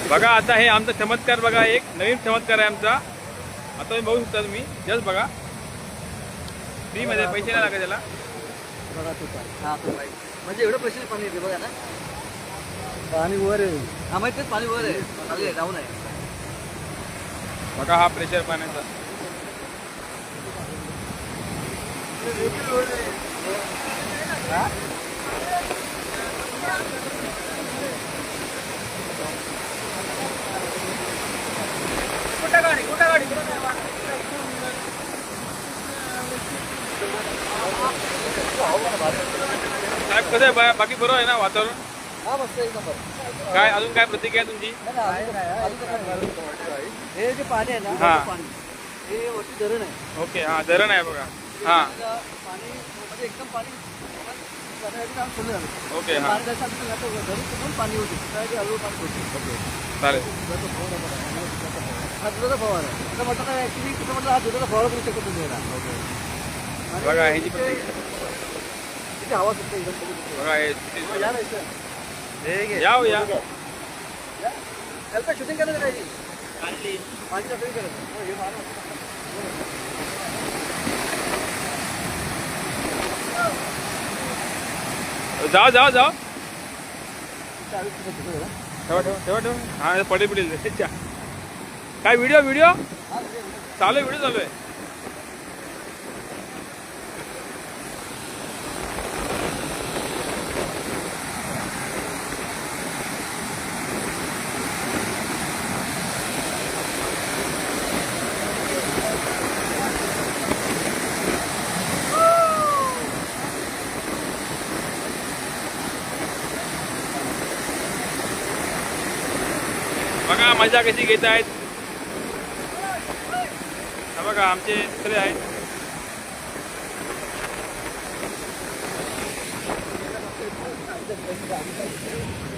बघा आता हे आमचा चमत्कार बघा, एक नवीन चमत्कार आहे आमचा. आता तुम्ही बघू शकता, तुम्ही जस्ट बघा, फ्री मध्ये, पैसे नाही लागत त्याला. म्हणजे एवढं प्रेशर पाणी येते बघा ना, पाणी वर आहे. हा माहिती पाणी वर आहे, खाली आहे, डाऊन आहे. बघा हा प्रेशर पाण्याचा. साहेब कसं आहे, बाकी बरोबर आहे ना वातावरण? हा मस्त एक नंबर. काय अजून काय प्रतिक्रिया तुमची? हे जे पाणी आहे ना, हा. पाणी हे वरती धरण आहे. ओके, हा धरण आहे बघा. हा पाणी म्हणजे एकदम पाणी काम सुरू झालं. ओके, हा पाणी जसं आमचं जातं, धरून तिथून पाणी होते, त्यासाठी हळूहळू पाणी होते. चालेल. हा दुधाचा फवारा आहे. आता म्हटलं काय ॲक्च्युली कुठं म्हटलं हा दुधाचा फवारा करू शकतो तुम्ही याला. आणि बघा ह्याची तिथे हवा सुटते एकदम. बघा हे या ना इथं. याव या त्याला शूटिंग करायचं काय पाणी शूटिंग करायचं. हे मारा. जाओ जाओ जाओ. चाळीस रुपये तिथं जरा. ठेवा ठेवा ठेवा ठेवा. हा पडेल पडेल. काय व्हिडिओ व्हिडिओ हा, चालू आहे, व्हिडिओ चालू आहे. बघा मजा कशी घेत आहेत. हा बघा आमचे दुसरे आहेत.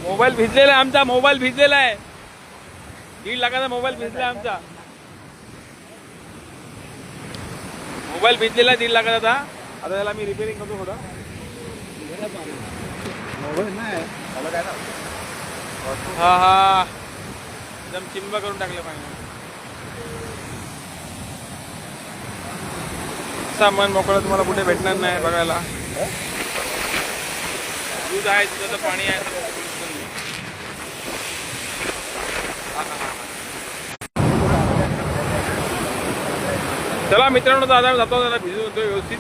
मोबाईल भिजलेला आहे आमचा, मोबाईल भिजलेला आहे. 1.5 लाखाचा मोबाईल भिजला आमचा. मोबाईल भिजलेला आहे 1.5 लाखाचा. आता त्याला मी रिपेअरिंग करतो थोडं. मोबाईल नाही हा हा एकदम चिंब करून टाकलं पाहिजे. असा मन मोकळं तुम्हाला कुठे भेटणार नाही बघायला. दूध आहे, दुधाचं पाणी आहे. चला मित्रांनो, दादा जातो, जरा भिजू होतो व्यवस्थित.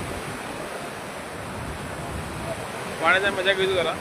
पाण्याचा मजा घेतो जरा.